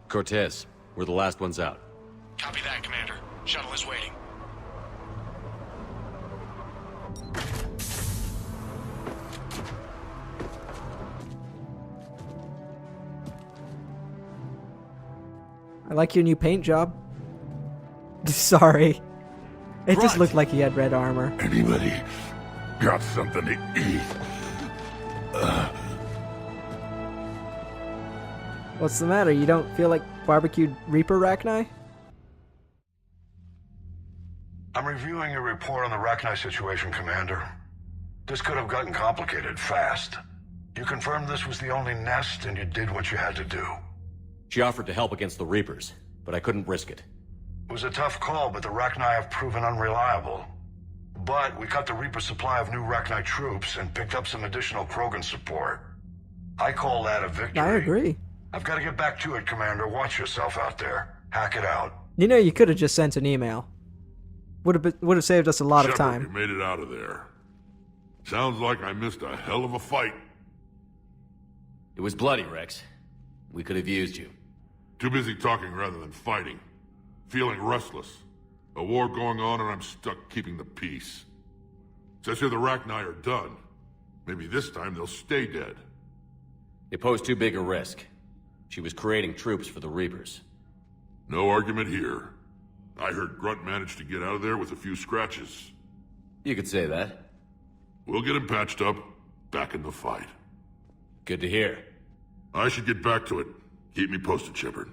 Cortez, we're the last ones out. Copy that, Commander. Shuttle is waiting. I like your new paint job. Sorry. It just looked like he had red armor. Anybody got something to eat? What's the matter? You don't feel like barbecued Reaper, Rachni? I'm reviewing your report on the Rachni situation, Commander. This could have gotten complicated fast. You confirmed this was the only nest, and you did what you had to do. She offered to help against the Reapers, but I couldn't risk it. It was a tough call, but the Rachni have proven unreliable. But we cut the Reaper supply of new Rachni troops and picked up some additional Krogan support. I call that a victory. I agree. I've got to get back to it, Commander. Watch yourself out there. Hack it out. You know, you could have just sent an email. Would have saved us a lot of Shepard, time. you made it out of there. Sounds like I missed a hell of a fight. It was bloody, Rex. We could have used you. Too busy talking rather than fighting. Feeling restless. A war going on and I'm stuck keeping the peace. Says here the Rachni are done. Maybe this time they'll stay dead. It posed too big a risk. She was creating troops for the Reapers. No argument here. I heard Grunt managed to get out of there with a few scratches. You could say that. We'll get him patched up, back in the fight. Good to hear. I should get back to it. Keep me posted, Shepard.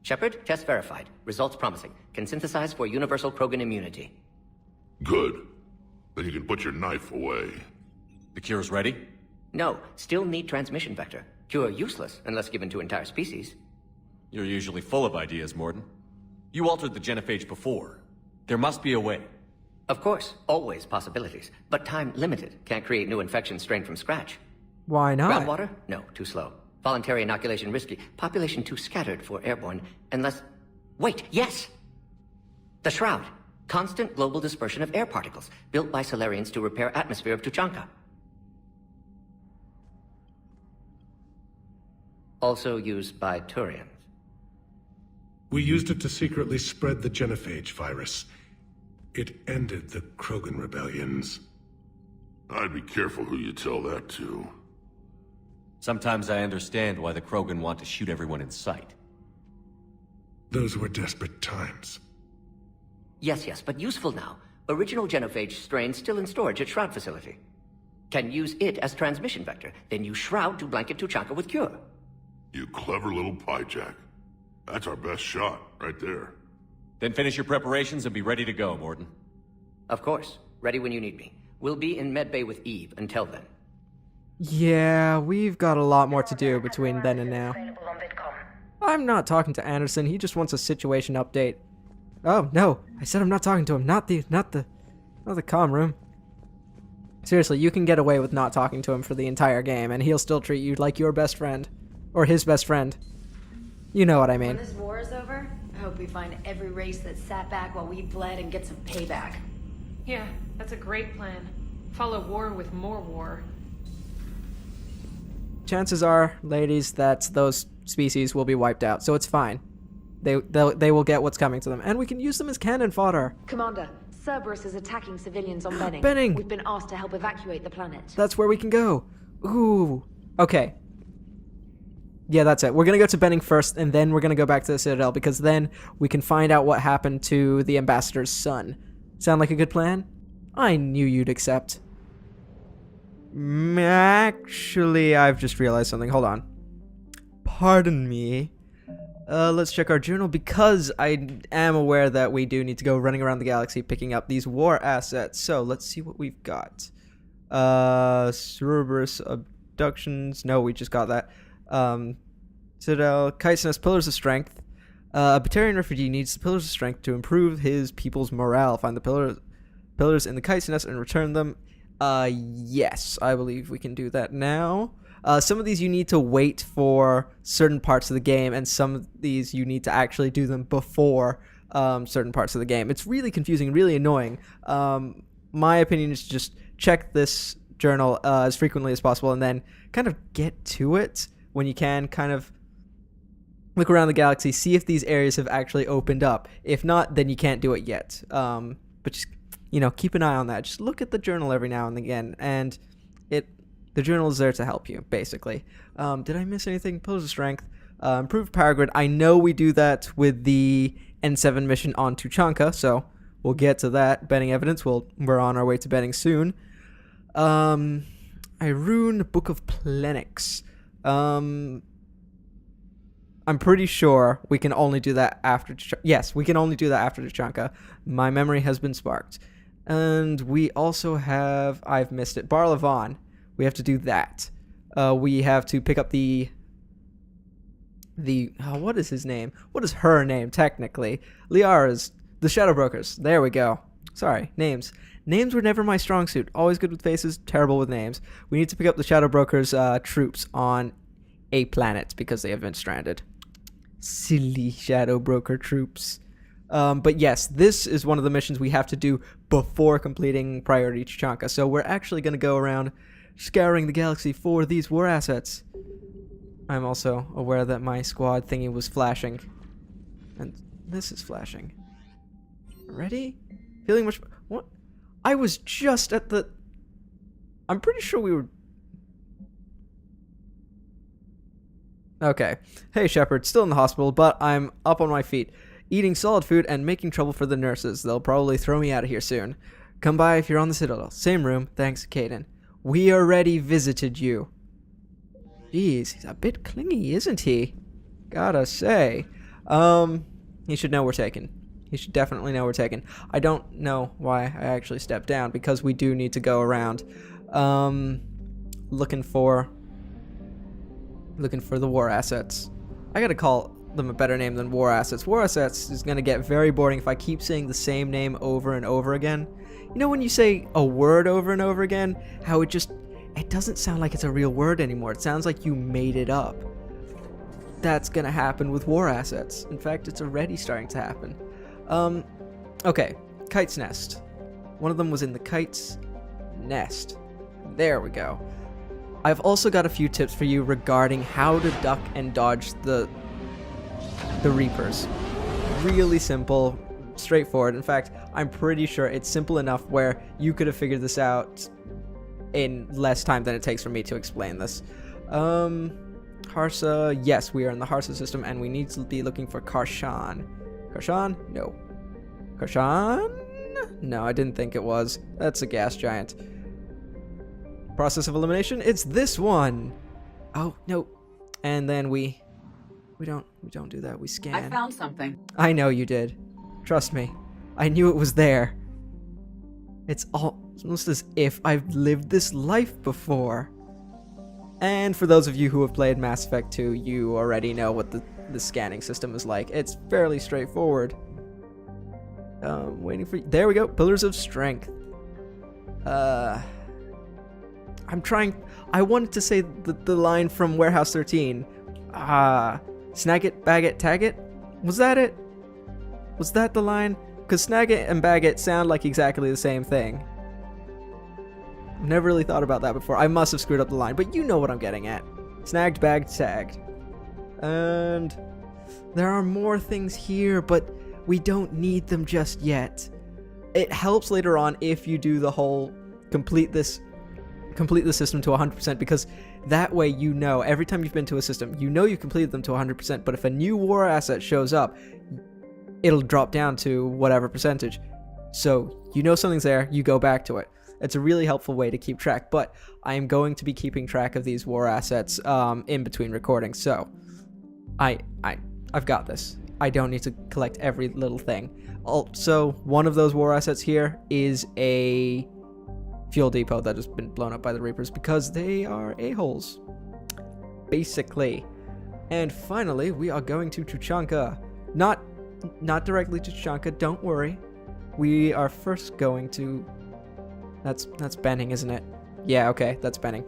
Shepard, test verified. Results promising. Can synthesize for universal Krogan immunity. Good. Then you can put your knife away. The cure's ready? No, still need transmission vector. Cure useless unless given to entire species. You're usually full of ideas, Morden. You altered the genophage before. There must be a way. Of course, always possibilities, but time limited. Can't create new infection strain from scratch. Why not? Groundwater? No, too slow. Voluntary inoculation risky. Population too scattered for airborne. Unless... Wait, yes! The Shroud. Constant global dispersion of air particles, built by Solarians to repair atmosphere of Tuchanka. Also used by Turians. We used it to secretly spread the genophage virus. It ended the Krogan rebellions. I'd be careful who you tell that to. Sometimes I understand why the Krogan want to shoot everyone in sight. Those were desperate times. Yes, but useful now. Original genophage strain still in storage at Shroud facility. Can use it as transmission vector, then use Shroud to blanket Tuchanka with cure. You clever little piejack. That's our best shot, right there. Then finish your preparations and be ready to go, Morden. Of course. Ready when you need me. We'll be in medbay with Eve until then. Yeah, we've got a lot more to do between then and now. I'm not talking to Anderson. He just wants a situation update. Oh, no. I said I'm not talking to him. Not the comm room. Seriously, you can get away with not talking to him for the entire game, and he'll still treat you like your best friend. Or his best friend. You know what I mean. When this war is over, I hope we find every race that sat back while we bled and get some payback. Yeah, that's a great plan. Follow war with more war. Chances are, ladies, that those species will be wiped out, so it's fine. They will get what's coming to them, and we can use them as cannon fodder. Commander, Cerberus is attacking civilians on Benning. Benning! We've been asked to help evacuate the planet. That's where we can go. Ooh. Okay. Yeah, that's it. We're gonna go to Benning first, and then we're gonna go back to the Citadel, because then we can find out what happened to the Ambassador's son. Sound like a good plan? I knew you'd accept. Actually, I've just realized something. Hold on. Pardon me. Let's check our journal, because I am aware that we do need to go running around the galaxy picking up these war assets. So, let's see what we've got. Cerberus abductions. No, we just got that. Citadel, Kite's Nest, Pillars of Strength. A Batarian refugee needs the Pillars of Strength to improve his people's morale. Find the pillars in the Kite's Nest and return them. Yes, I believe we can do that now. Some of these you need to wait for certain parts of the game, and some of these you need to actually do them before certain parts of the game. It's really confusing, really annoying. My opinion is to just check this journal as frequently as possible, and then kind of get to it when you can. Kind of look around the galaxy, see if these areas have actually opened up. If not, then you can't do it yet. But just, keep an eye on that. Just look at the journal every now and again, and the journal is there to help you, basically. Did I miss anything? Pillars of Strength. Improved power grid. I know we do that with the N7 mission on Tuchanka, so we'll get to that. Betting evidence. We're on our way to betting soon. Irune, Book of Plenix. I'm pretty sure we can only do that after... Yes, we can only do that after Tuchanka. My memory has been sparked. And we also have... I've missed it. Bar Levon. We have to do that. We have to pick up the what is his name? What is her name, technically? Liara's... The Shadow Brokers. There we go. Sorry, names. Names were never my strong suit. Always good with faces, terrible with names. We need to pick up the Shadow Brokers' troops on a planet because they have been stranded. Silly Shadow Broker troops. But yes, this is one of the missions we have to do before completing Priority Tuchanka. So we're actually going to go around scouring the galaxy for these war assets. I'm also aware that my squad thingy was flashing. And this is flashing. Ready? Feeling much... What? I was just at the... I'm pretty sure we were... Okay. Hey, Shepard. Still in the hospital, but I'm up on my feet. Eating solid food and making trouble for the nurses. They'll probably throw me out of here soon. Come by if you're on the Citadel. Same room. Thanks, Caden. We already visited you. Jeez, he's a bit clingy, isn't he? Gotta say. He should know we're taken. He should definitely know we're taken. I don't know why I actually stepped down, because we do need to go around looking for the war assets. I gotta call them a better name than war assets. War assets is gonna get very boring if I keep saying the same name over and over again. You know when you say a word over and over again, how it doesn't sound like it's a real word anymore. It sounds like you made it up. That's gonna happen with war assets. In fact, it's already starting to happen. Okay, Kite's Nest. One of them was in the Kite's Nest. There we go. I've also got a few tips for you regarding how to duck and dodge the Reapers. Really simple, straightforward. In fact, I'm pretty sure it's simple enough where you could have figured this out in less time than it takes for me to explain this. Harsa, yes, we are in the Harsa system, and we need to be looking for Karshan. Karshan? No. Karshan? No, I didn't think it was. That's a gas giant. Process of elimination? It's this one! Oh, no. And then we don't do that. We scan. I found something. I know you did. Trust me. I knew it was there. It's almost as if I've lived this life before. And for those of you who have played Mass Effect 2, you already know what the scanning system is like. It's fairly straightforward. Waiting for... There we go. Pillars of Strength. I'm trying... I wanted to say the line from Warehouse 13. Snag it, bag it, tag it? Was that it? Was that the line? Because snag it and bag it sound like exactly the same thing. I've never really thought about that before. I must have screwed up the line, but you know what I'm getting at. Snagged, bagged, tagged. And there are more things here, but we don't need them just yet. It helps later on if you do the whole complete the system to 100%, because that way you know every time you've been to a system, you know you completed them to 100%, but if a new war asset shows up, it'll drop down to whatever percentage. So you know something's there, you go back to it. It's a really helpful way to keep track, but I am going to be keeping track of these war assets in between recordings, so I've got this. I don't need to collect every little thing. Also, one of those war assets here is a fuel depot that has been blown up by the Reapers because they are a-holes, basically. And finally, we are going to Tuchanka. Not directly to Tuchanka, don't worry. We are first going to... That's Benning, isn't it? Yeah, okay, that's Benning.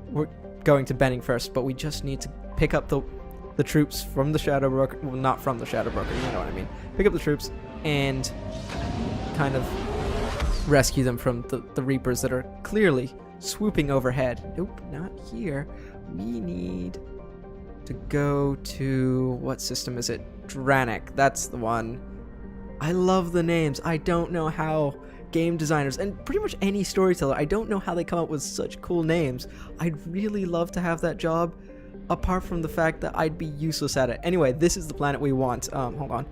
We're going to Benning first, but we just need to pick up the troops from the Shadow Broker. Well, not from the Shadow Broker, you know what I mean. Pick up the troops and kind of rescue them from the Reapers that are clearly swooping overhead. Nope, not here. We need to go to... what system is it? Dranik. That's the one. I love the names. I don't know how game designers, and pretty much any storyteller, I don't know how they come up with such cool names. I'd really love to have that job, apart from the fact that I'd be useless at it. Anyway, this is the planet we want. Hold on.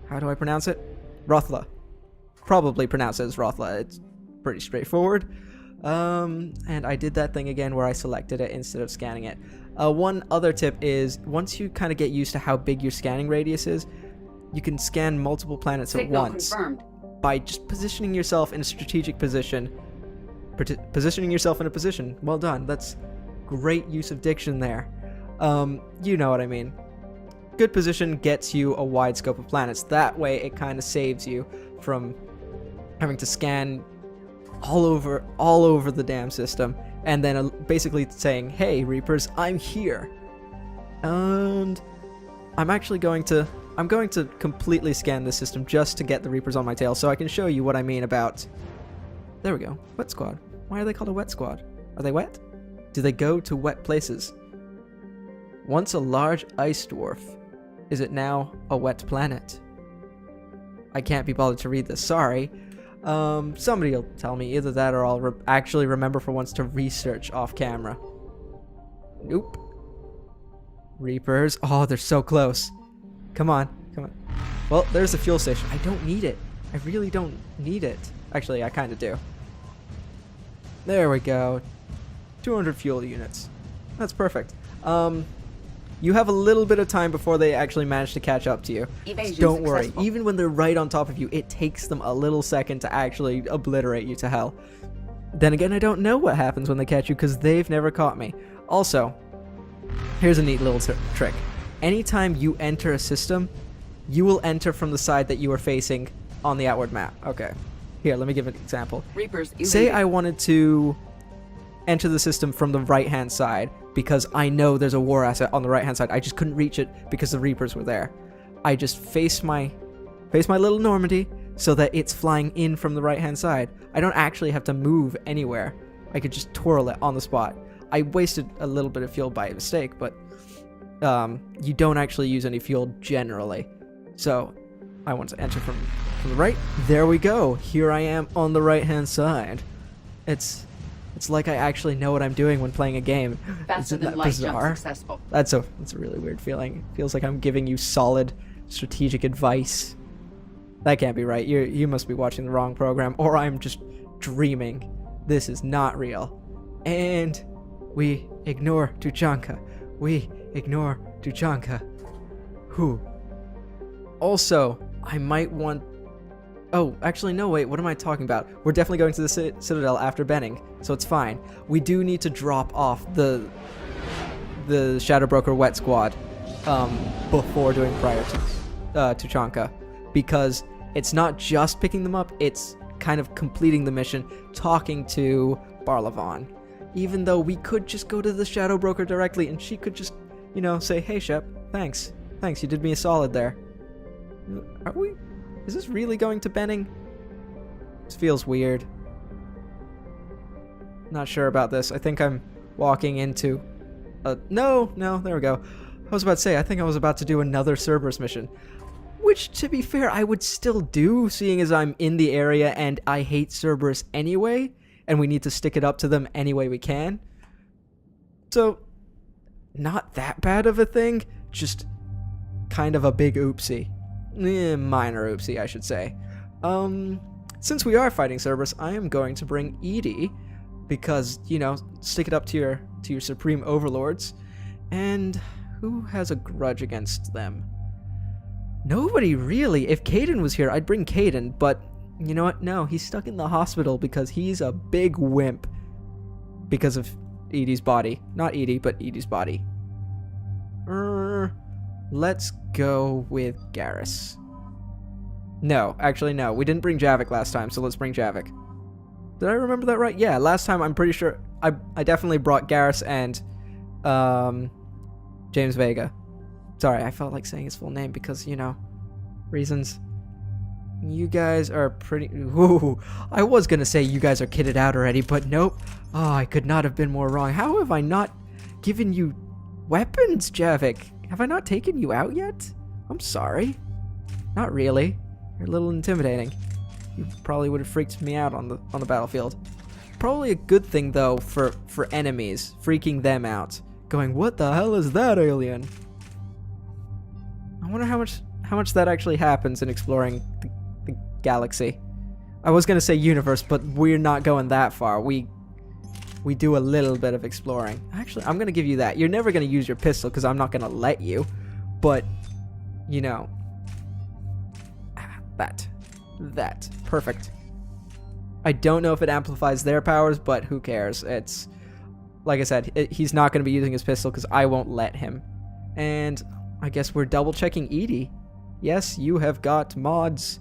How do I pronounce it? Rothla. Probably pronounce it as Rothla. It's pretty straightforward. And I did that thing again where I selected it instead of scanning it. One other tip is, once you kind of get used to how big your scanning radius is, you can scan multiple planets at once. Confirmed. By just positioning yourself in a strategic position. Positioning yourself in a position. Well done. That's great use of diction there. You know what I mean. Good position gets you a wide scope of planets. That way it kind of saves you from having to scan all over the damn system, and then basically saying, hey Reapers, I'm here. And I'm going to completely scan this system just to get the Reapers on my tail, so I can show you what I mean about... There we go. Wet squad. Why are they called a wet squad? Are they wet? Do they go to wet places? Once a large ice dwarf. Is it now a wet planet? I can't be bothered to read this, sorry. Somebody will tell me either that or I'll actually remember for once to research off camera. Nope. Reapers. Oh, they're so close. Come on, come on. Well, there's the fuel station. I don't need it. I really don't need it. Actually, I kind of do. There we go. 200 fuel units. That's perfect. You have a little bit of time before they actually manage to catch up to you. Evasion Don't worry. successful. Even when they're right on top of you, it takes them a little second to actually obliterate you to hell. Then again, I don't know what happens when they catch you because they've never caught me. Also, here's a neat little trick. Anytime you enter a system, you will enter from the side that you are facing on the outward map. Okay. Here, let me give an example. Reapers. Say I wanted to enter the system from the right-hand side because I know there's a war asset on the right-hand side. I just couldn't reach it because the Reapers were there. I just face my little Normandy so that it's flying in from the right-hand side. I don't actually have to move anywhere. I could just twirl it on the spot. I wasted a little bit of fuel by mistake, but you don't actually use any fuel generally. So I want to enter from the right. There we go. Here I am on the right-hand side. It's like I actually know what I'm doing when playing a game. Faster Isn't than that light jump bizarre? successful. That's a really weird feeling. Feels like I'm giving you solid strategic advice. That can't be right. You must be watching the wrong program, or I'm just dreaming. This is not real. And we ignore Tuchanka. We ignore Tuchanka. Who? Also, I might want... Oh, actually, no, wait, what am I talking about? We're definitely going to the Citadel after Benning, so it's fine. We do need to drop off the Shadow Broker Wet Squad before doing prior to Tuchanka, because it's not just picking them up, it's kind of completing the mission, talking to Barlavon. Even though we could just go to the Shadow Broker directly, and she could just, you know, say, hey, Shep, thanks, you did me a solid there. Are we... Is this really going to Benning? This feels weird. Not sure about this. I think I'm walking into a... No, there we go. I was about to say, I think I was about to do another Cerberus mission. Which, to be fair, I would still do, seeing as I'm in the area and I hate Cerberus anyway, and we need to stick it up to them any way we can. So, not that bad of a thing, just kind of a big oopsie. Minor oopsie, I should say. Since we are fighting Cerberus, I am going to bring Edie, because, you know, stick it up to your supreme overlords. And who has a grudge against them? Nobody really. If Caden was here, I'd bring Caden, but you know what? No, he's stuck in the hospital because he's a big wimp because of Edie's body. Not Edie, but Edie's body. Let's go with Garrus. No, actually no. We didn't bring Javik last time, so let's bring Javik. Did I remember that right? Yeah, last time I'm pretty sure I definitely brought Garrus and James Vega. Sorry, I felt like saying his full name because, you know, reasons. You guys are pretty... Ooh, I was gonna say you guys are kitted out already, but nope. Oh, I could not have been more wrong. How have I not given you weapons, Javik? Have I not taken you out yet? I'm sorry. Not really. You're a little intimidating. You probably would have freaked me out on the battlefield. Probably a good thing though for enemies, freaking them out, going, "What the hell is that alien?" I wonder how much that actually happens in exploring the galaxy. I was gonna say universe, but we're not going that far. We do a little bit of exploring. Actually, I'm gonna give you that. You're never gonna use your pistol because I'm not gonna let you. But you know, that perfect. I don't know if it amplifies their powers, but who cares? It's like I said, he's not gonna be using his pistol because I won't let him. And I guess we're double checking Edie. Yes, you have got mods.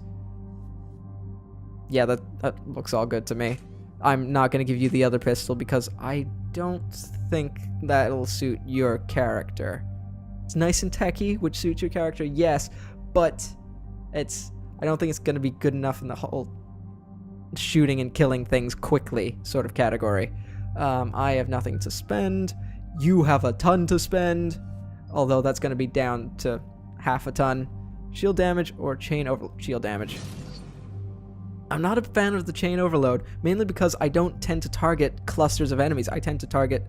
Yeah, that looks all good to me. I'm not going to give you the other pistol because I don't think that'll suit your character. It's nice and techy, which suits your character, yes, but I don't think it's going to be good enough in the whole shooting and killing things quickly sort of category. I have nothing to spend. You have a ton to spend, although that's going to be down to half a ton. Shield damage or chain overload? Shield damage. I'm not a fan of the chain overload, mainly because I don't tend to target clusters of enemies. I tend to target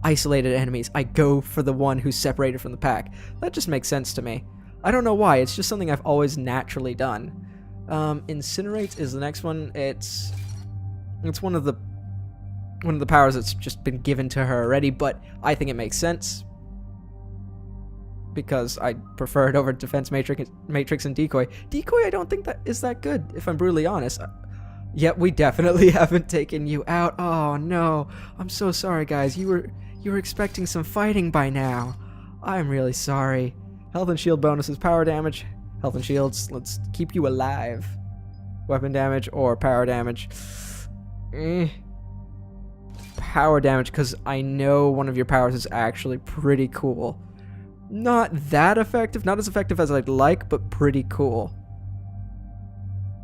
isolated enemies. I go for the one who's separated from the pack. That just makes sense to me. I don't know why. It's just something I've always naturally done. Incinerate is the next one. It's one of the powers that's just been given to her already, but I think it makes sense because I prefer it over Defense Matrix and Decoy. Decoy, I don't think that is that good, if I'm brutally honest. Yet we definitely haven't taken you out. Oh no, I'm so sorry, guys. You were expecting some fighting by now. I'm really sorry. Health and shield bonuses, power damage, health and shields. Let's keep you alive. Weapon damage or power damage. Power damage, because I know one of your powers is actually pretty cool. Not that effective, not as effective as I'd like, but pretty cool.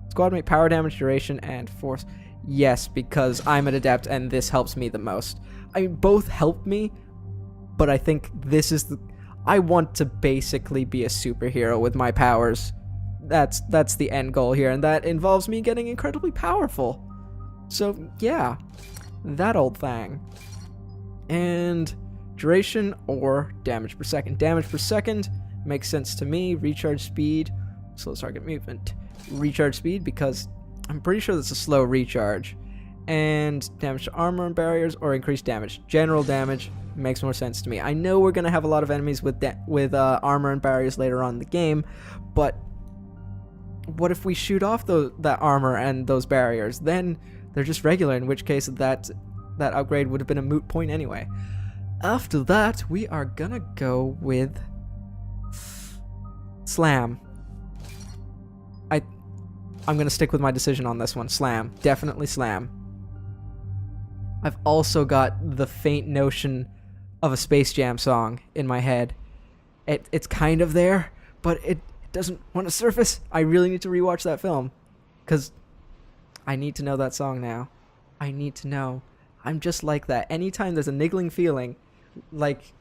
Squad mate, power damage, duration, and force. Yes, because I'm an adept and this helps me the most. I mean, both help me, but I think this is I want to basically be a superhero with my powers. That's the end goal here, and that involves me getting incredibly powerful. So, yeah, that old thing. And duration or damage per second. Damage per second makes sense to me. Recharge speed, slow target movement. Recharge speed because I'm pretty sure that's a slow recharge. And damage to armor and barriers or increased damage. General damage makes more sense to me. I know we're gonna have a lot of enemies with armor and barriers later on in the game, but what if we shoot off that armor and those barriers? Then they're just regular, in which case that upgrade would have been a moot point anyway. After that, we are gonna go with Slam. I'm gonna stick with my decision on this one. Slam. Definitely Slam. I've also got the faint notion of a Space Jam song in my head. It's kind of there, but it doesn't want to surface. I really need to rewatch that film, because I need to know that song now. I need to know. I'm just like that. Anytime there's a niggling feeling, like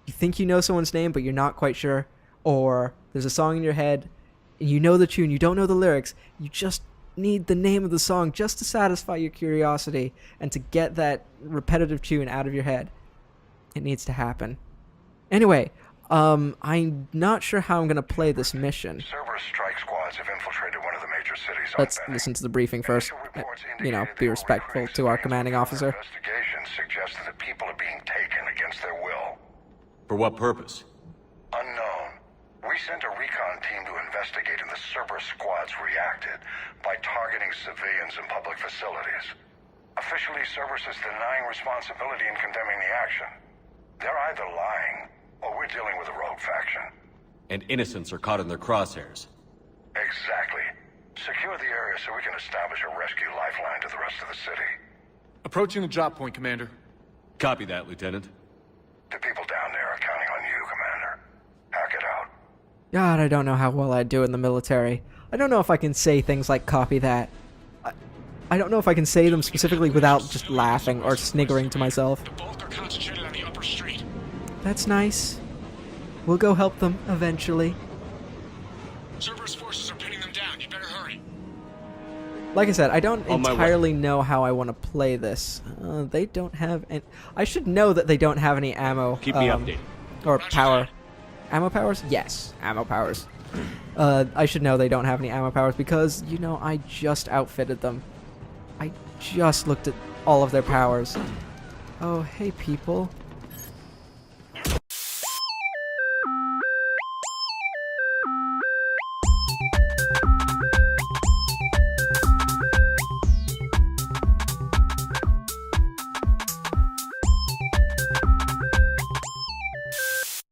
you think you know someone's name but you're not quite sure, or there's a song in your head and you know the tune, you don't know the lyrics, you just need the name of the song just to satisfy your curiosity and to get that repetitive tune out of your head. It needs to happen. Anyway, I'm not sure how I'm going to play this mission. Cerberus strike squads have infiltrated one of the major cities. Let's listen to the briefing first. You know, be respectful to our commanding officer. Investigations suggest that people are being taken against their will. For what purpose? Unknown. We sent a recon team to investigate, and the Cerberus squads reacted by targeting civilians and public facilities. Officially, Cerberus is denying responsibility and condemning the action. They're either lying, or we're dealing with a rogue faction. And innocents are caught in their crosshairs. Exactly. Secure the area so we can establish a rescue lifeline to the rest of the city. Approaching the drop point, Commander. Copy that, Lieutenant. The people down there are counting on you, Commander. Hack it out. God, I don't know how well I'd do in the military. I don't know if I can say things like copy that. I don't know if I can say them specifically without just laughing or sniggering to myself. The bulk are concentrated on the upper street. That's nice. We'll go help them eventually. Cerberus forces are pinning them down. You better hurry. Like I said, I don't On my way. entirely know how I want to play this. They don't have any... I should know that they don't have any ammo. Keep me updated. Or power. Ammo powers? Yes, ammo powers. I should know they don't have any ammo powers because, you know, I just outfitted them. I just looked at all of their powers. Oh, hey people.